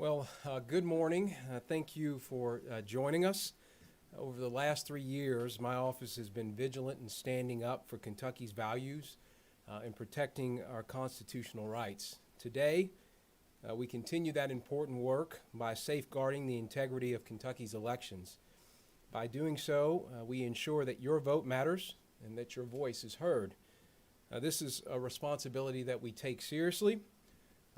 Good morning. Thank you for joining us. Over the last 3 years, my office has been vigilant in standing up for Kentucky's values and protecting our constitutional rights. Today, we continue that important work by safeguarding the integrity of Kentucky's elections. By doing so, we ensure that your vote matters and that your voice is heard. This is a responsibility that we take seriously.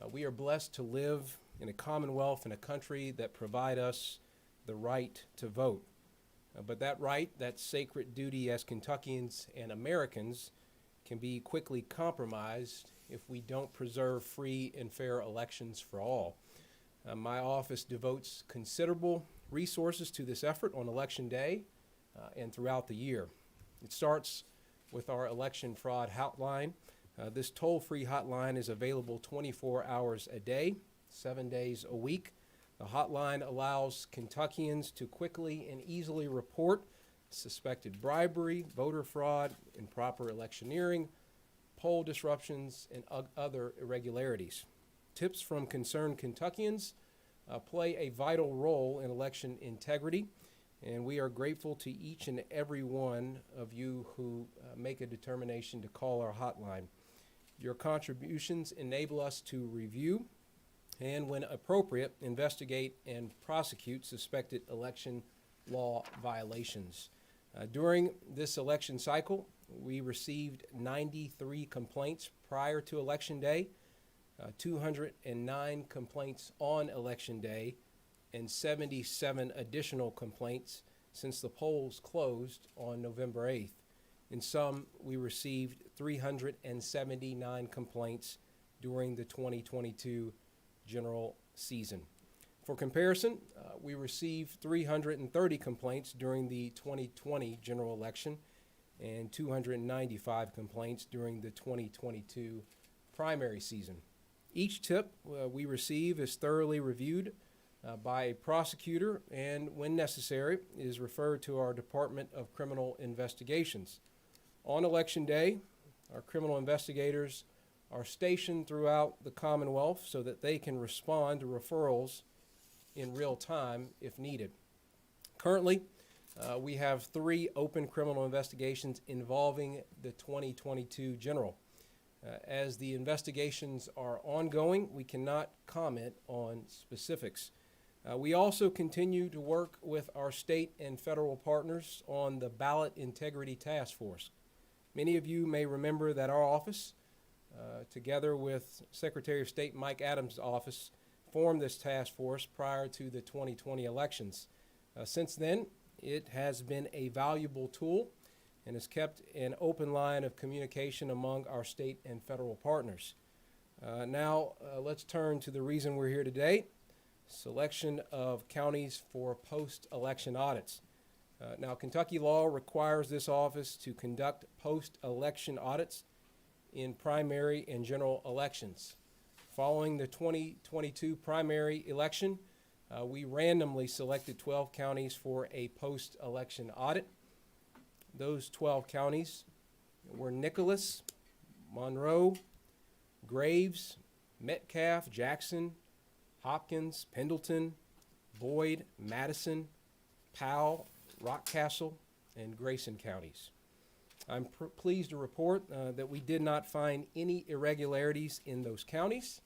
We are blessed to live in a commonwealth and a country that provide us the right to vote. But that right, that sacred duty as Kentuckians and Americans, can be quickly compromised if we don't preserve free and fair elections for all. My office devotes considerable resources to this effort on Election Day and throughout the year. It starts with our election fraud hotline. This toll-free hotline is available 24 hours a day, 7 days a week. The hotline allows Kentuckians to quickly and easily report suspected bribery, voter fraud, improper electioneering, poll disruptions, and other irregularities. Tips from concerned Kentuckians play a vital role in election integrity, and we are grateful to each and every one of you who make a determination to call our hotline. Your contributions enable us to review and, when appropriate, investigate and prosecute suspected election law violations. During this election cycle, we received 93 complaints prior to Election Day, 209 complaints on Election Day, and 77 additional complaints since the polls closed on November 8th. In sum, we received 379 complaints during the 2022 general season. For comparison, we received 330 complaints during the 2020 general election and 295 complaints during the 2022 primary season. Each tip we receive is thoroughly reviewed by a prosecutor and, when necessary, is referred to our Department of Criminal Investigations. On Election Day, our criminal investigators are stationed throughout the Commonwealth so that they can respond to referrals in real time if needed. Currently, we have 3 open criminal investigations involving the 2022 general. As the investigations are ongoing, we cannot comment on specifics. We also continue to work with our state and federal partners on the Ballot Integrity Task Force. Many of you may remember that our office, together with Secretary of State Mike Adams' office, formed this task force prior to the 2020 elections. Since then, it has been a valuable tool and has kept an open line of communication among our state and federal partners. Now, let's turn to the reason we're here today: selection of counties for post-election audits. Now, Kentucky law requires this office to conduct post-election audits in primary and general elections. Following the 2022 primary election, we randomly selected 12 counties for a post-election audit. Those 12 counties were Nicholas, Monroe, Graves, Metcalfe, Jackson, Hopkins, Pendleton, Boyd, Madison, Powell, Rockcastle, and Grayson counties. I'm pleased to report that we did not find any irregularities in those counties,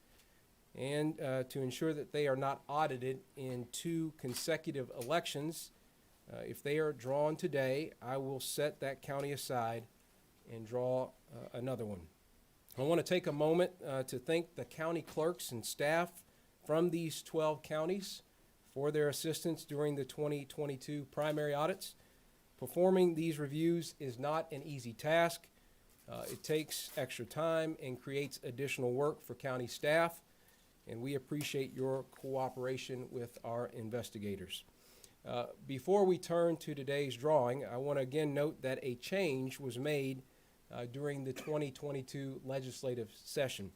and to ensure that they are not audited in 2 consecutive elections. If they are drawn today, I will set that county aside and draw another one. I want to take a moment to thank the county clerks and staff from these 12 counties for their assistance during the 2022 primary audits. Performing these reviews is not an easy task. It takes extra time and creates additional work for county staff, and we appreciate your cooperation with our investigators. Before we turn to today's drawing, I want to again note that a change was made during the 2022 legislative session.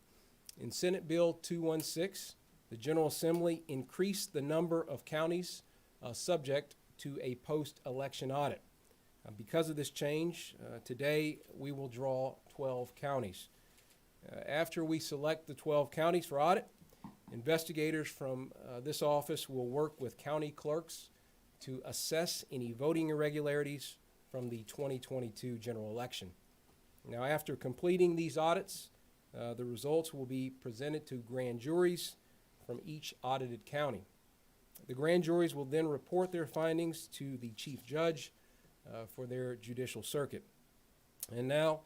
In Senate Bill 216, the General Assembly increased the number of counties subject to a post-election audit. Because of this change, today we will draw 12 counties. After we select the 12 counties for audit, Investigators from this office will work with county clerks to assess any voting irregularities from the 2022 general election. Now, after completing these audits, the results will be presented to grand juries from each audited county. The grand juries will then report their findings to the chief judge for their judicial circuit. And now,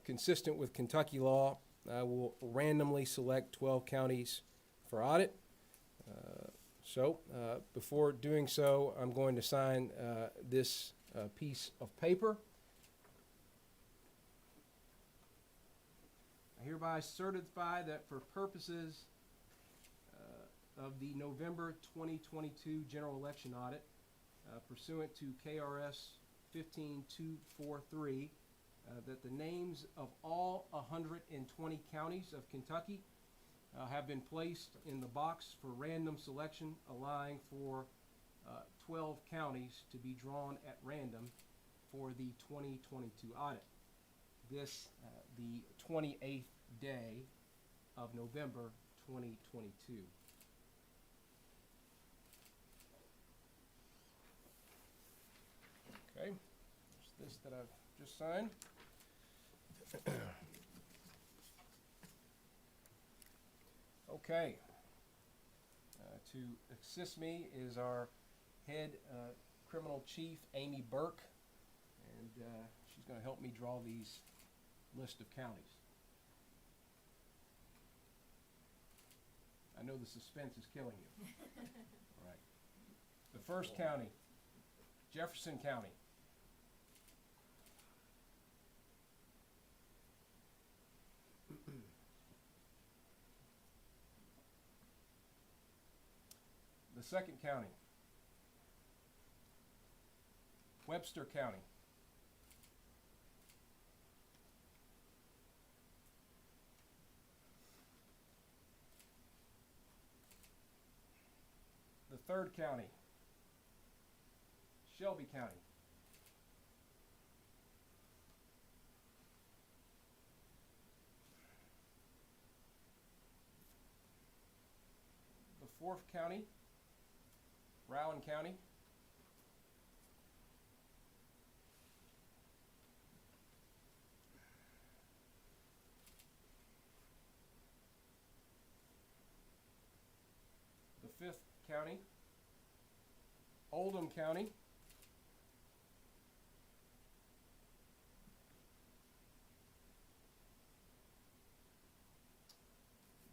consistent with Kentucky law, I will randomly select 12 counties for audit. Before doing so, I'm going to sign this piece of paper. I hereby certify that for purposes of the November 2022 general election audit, pursuant to KRS 15243, that the names of all 120 counties of Kentucky have been placed in the box for random selection, allowing for 12 counties to be drawn at random for the 2022 audit. This, the 28th day of November 2022. Okay, there's this that I've just signed. Okay, to assist me is our head criminal chief, Amy Burke, and she's going to help me draw these list of counties. I know the suspense is killing you. All right. The first county, Jefferson County. The second county, Webster County. The third county, Shelby County. The fourth county, Rowan County. The fifth county, Oldham County.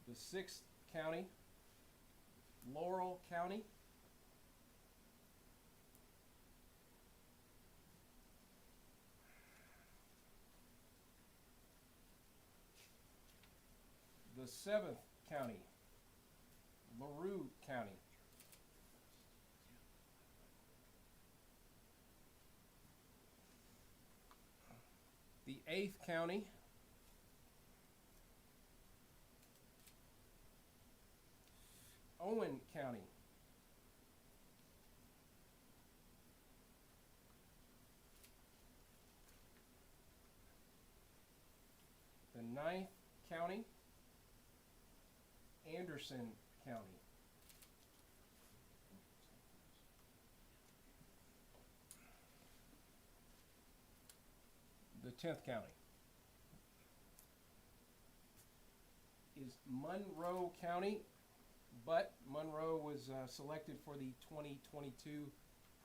The sixth county, Laurel County. The seventh county, LaRue County. The eighth county, Owen County. The ninth county, Anderson County. The 10th county is Monroe County, but Monroe was selected for the 2022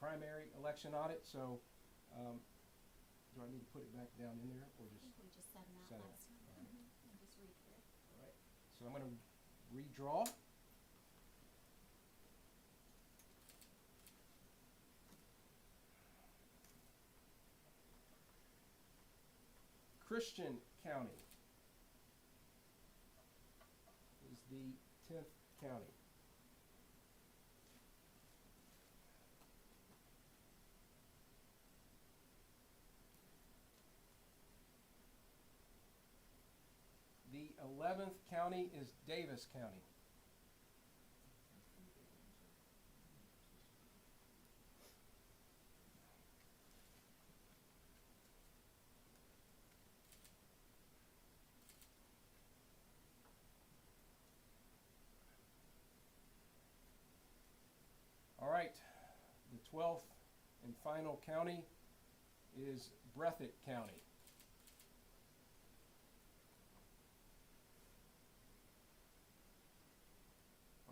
primary election audit, so do I need to put it back down in there or just? I think we just said that last time. All right. And just read through it. All right, so I'm going to redraw. Christian County is the 10th county. The 11th county is Davis County. 12th and final county is Breathitt County.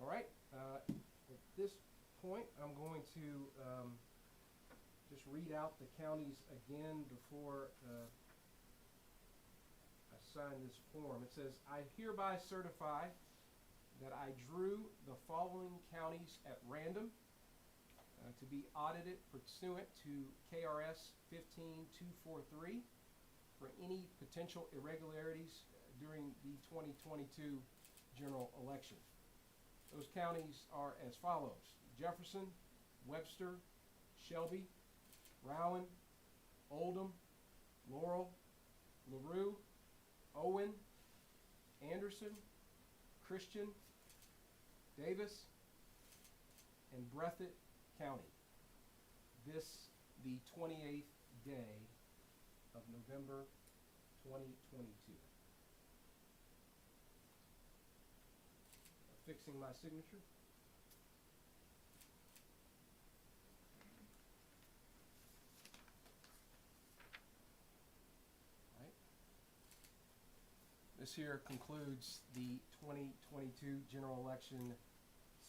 All right, at this point, I'm going to just read out the counties again before I sign this form. It says, I hereby certify that I drew the following counties at random to be audited pursuant to KRS 15243 for any potential irregularities during the 2022 general election. Those counties are as follows: Jefferson, Webster, Shelby, Rowan, Oldham, Laurel, LaRue, Owen, Anderson, Christian, Davis, and Breathitt County. This the 28th day of November 2022. Fixing my signature. All right. This here concludes the 2022 general election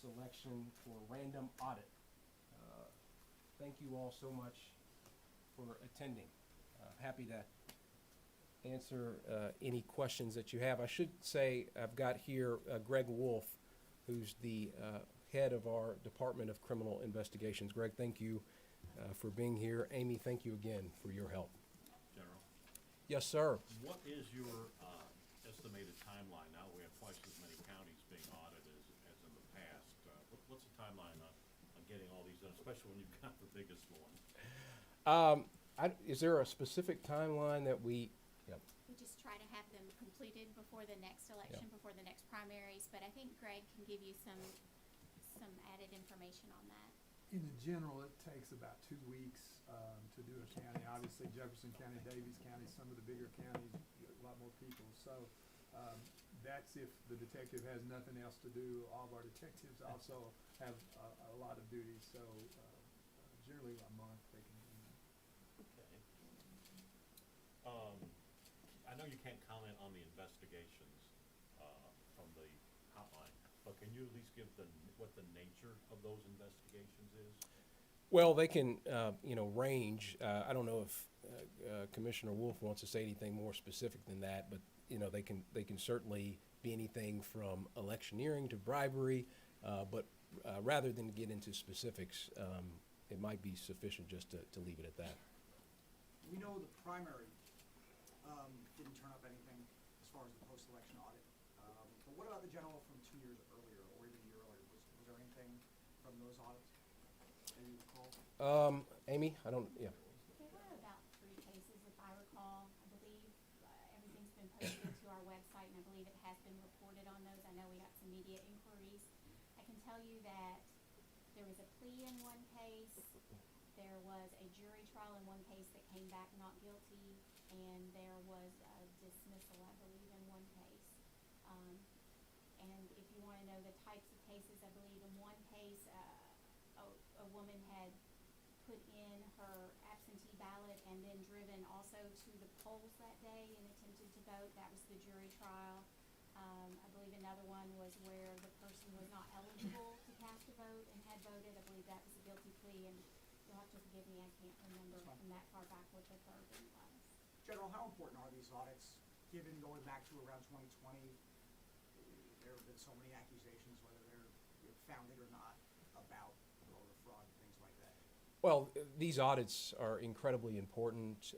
selection for random audit. Thank you all so much for attending. Happy to answer any questions that you have. I should say I've got here Greg Wolf, who's the head of our Department of Criminal Investigations. Greg, thank you for being here. Amy, thank you again for your help. General, Yes, sir. what is your estimated timeline now that we have twice as many counties being audited as in the past? What's the timeline on getting all these done, especially when you've got the biggest one? Is there a specific timeline that we? Yep. We just try to have them completed before the next election, before the next primaries, but I think Greg can give you some added information on that. In general, it takes about 2 weeks to do a county. Obviously, Jefferson County, Daviess County, some of the bigger counties, a lot more people. So that's if the detective has nothing else to do. All of our detectives also have a lot of duties. So generally a month they can do that. Okay. I know you can't comment on the investigations from the hotline, but can you at least give what the nature of those investigations is? Well, they can, range. I don't know if Commissioner Wolf wants to say anything more specific than that, but they can certainly be anything from electioneering to bribery. But rather than get into specifics, it might be sufficient just to leave it at that. We know the primary didn't turn up anything as far as the post-election audit. But what about the general from 2 years earlier or even a year earlier? Was there anything from those audits that you recall? Amy, I don't. Yeah. There were about 3 cases, if I recall. I believe everything's been posted to our website, and I believe it has been reported on those. I know we got some media inquiries. I can tell you that there was a plea in one case. There was a jury trial in one case that came back not guilty, and there was a dismissal, I believe, in one case. And if you want to know the types of cases, I believe in one case, a woman had put in her absentee ballot and then driven also to the polls that day and attempted to vote. That was the jury trial. I believe another one was where the person was not eligible to cast a vote and had voted. I believe that was a guilty plea, and you'll have to forgive me, I can't remember from that far back what the third one was. General, how important are these audits, given going back to around 2020? There have been so many accusations, whether they're founded or not, about voter fraud and things like that. Well, these audits are incredibly important.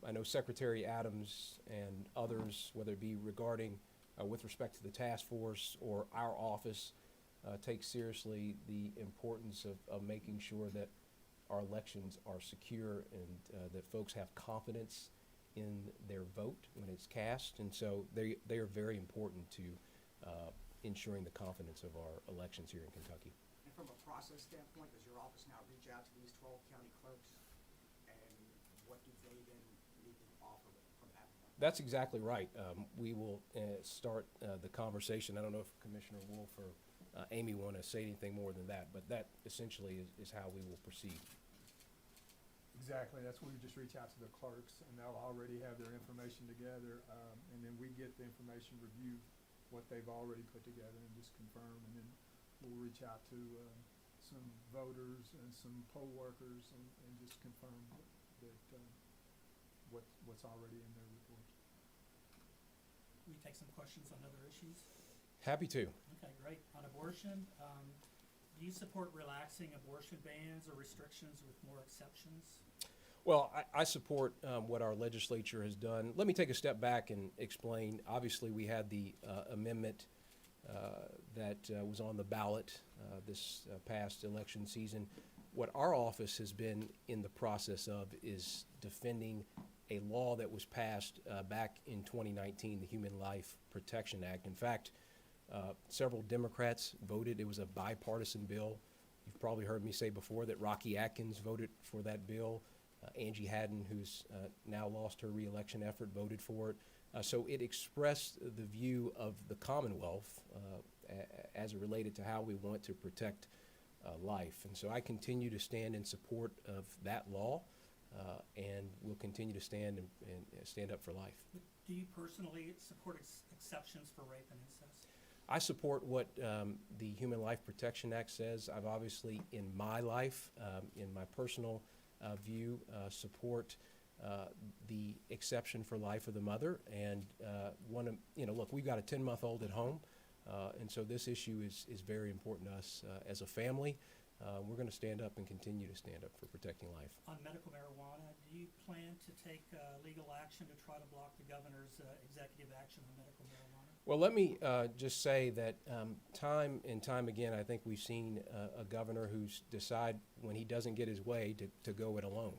I know Secretary Adams and others, whether it be regarding with respect to the task force or our office, take seriously the importance of making sure that our elections are secure and that folks have confidence in their vote when it's cast. And so they are very important to ensuring the confidence of our elections here in Kentucky. And from a process standpoint, does your office now reach out to these 12 county clerks, and what do they then need to offer from that point? That's exactly right. We will start the conversation. I don't know if Commissioner Wolf or Amy want to say anything more than that, but that essentially is how we will proceed. Exactly, that's when we just reach out to the clerks, and they'll already have their information together, and then we get the information, review what they've already put together and just confirm, and then we'll reach out to, some voters and some poll workers and just confirm that, what's already in their reports. We take some questions on other issues. Happy to. Okay, great. On abortion, do you support relaxing abortion bans or restrictions with more exceptions? Well, I support what our legislature has done. Let me take a step back and explain. Obviously, we had the amendment that was on the ballot this past election season. What our office has been in the process of is defending a law that was passed back in 2019, the Human Life Protection Act. In fact, several Democrats voted. It was a bipartisan bill. You've probably heard me say before that Rocky Atkins voted for that bill. Angie Haddon, who's now lost her reelection effort, voted for it. So it expressed the view of the Commonwealth as it related to how we want to protect life. And so I continue to stand in support of that law, and will continue to stand and stand up for life. But do you personally support exceptions for rape and incest? I support what the Human Life Protection Act says. I've obviously, in my life, in my personal view, support the exception for life of the mother. And look, we've got a 10-month-old at home, and so this issue is very important to us as a family. We're going to stand up and continue to stand up for protecting life. On medical marijuana, do you plan to take legal action to try to block the governor's executive action on medical marijuana? Well, let me just say that time and time again, I think we've seen a governor who's decide when he doesn't get his way to go it alone.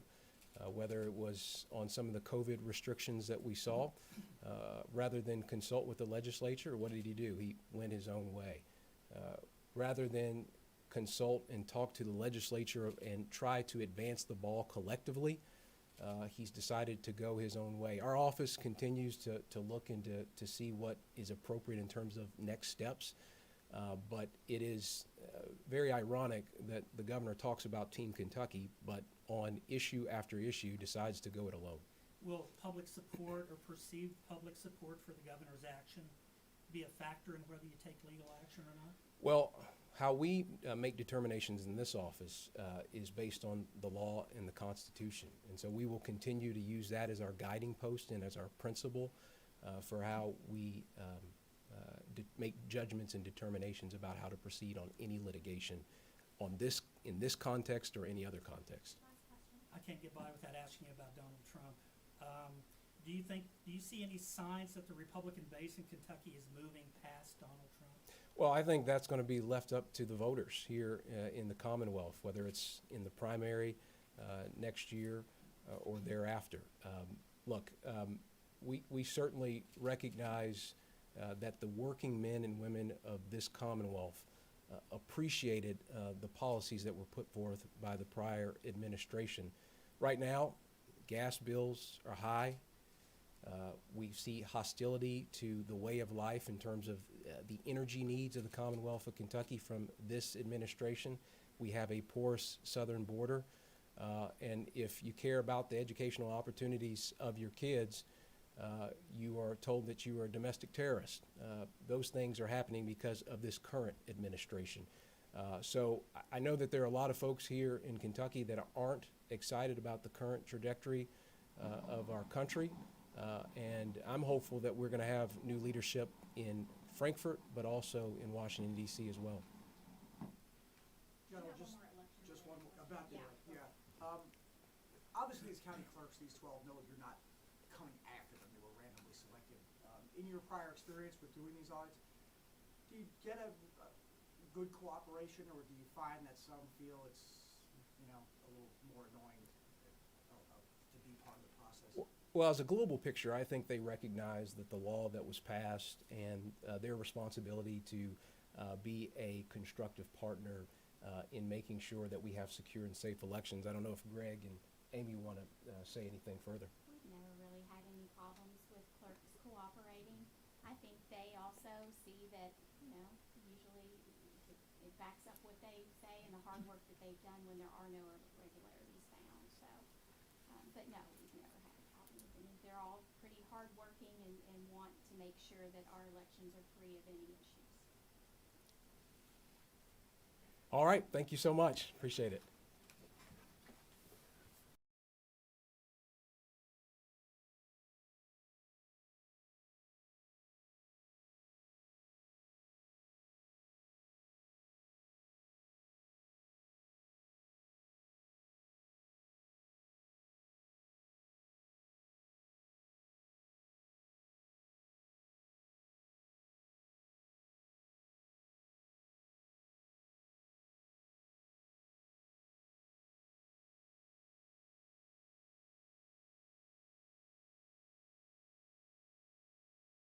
Whether it was on some of the COVID restrictions that we saw, rather than consult with the legislature, what did he do? He went his own way. Rather than consult and talk to the legislature and try to advance the ball collectively, he's decided to go his own way. Our office continues to look and to see what is appropriate in terms of next steps. But it is very ironic that the governor talks about Team Kentucky, but on issue after issue decides to go it alone. Will public support or perceived public support for the governor's action be a factor in whether you take legal action or not? Well, how we make determinations in this office is based on the law and the Constitution. And so we will continue to use that as our guiding post and as our principle for how we make judgments and determinations about how to proceed on any litigation in this context or any other context. Last question. I can't get by without asking you about Donald Trump. Do you see any signs that the Republican base in Kentucky is moving past Donald Trump? Well, I think that's going to be left up to the voters here in the Commonwealth, whether it's in the primary next year or thereafter. Look, we certainly recognize that the working men and women of this Commonwealth appreciated the policies that were put forth by the prior administration. Right now, gas bills are high. We see hostility to the way of life in terms of the energy needs of the Commonwealth of Kentucky from this administration. We have a porous southern border, and if you care about the educational opportunities of your kids, you are told that you are a domestic terrorist. Those things are happening because of this current administration. So I know that there are a lot of folks here in Kentucky that aren't excited about the current trajectory of our country. And I'm hopeful that we're going to have new leadership in Frankfort, but also in Washington, D.C. as well. General, Got one just, more election just day. one more, about the, Yeah. obviously as county clerks, these 12 know you're not coming after them, they were randomly selected. In your prior experience with doing these audits, do you get a good cooperation, or do you find that some feel it's, a little more annoying to be part of the process? Well, as a global picture, I think they recognize that the law that was passed and their responsibility to be a constructive partner in making sure that we have secure and safe elections. I don't know if Greg and Amy want to say anything further. We've never really had any problems with clerks cooperating. I think they also see that, usually it backs up what they say and the hard work that they've done when there are no irregularities found. So hardworking and want to make sure that our elections are free of any issues. All right, thank you so much. Appreciate it.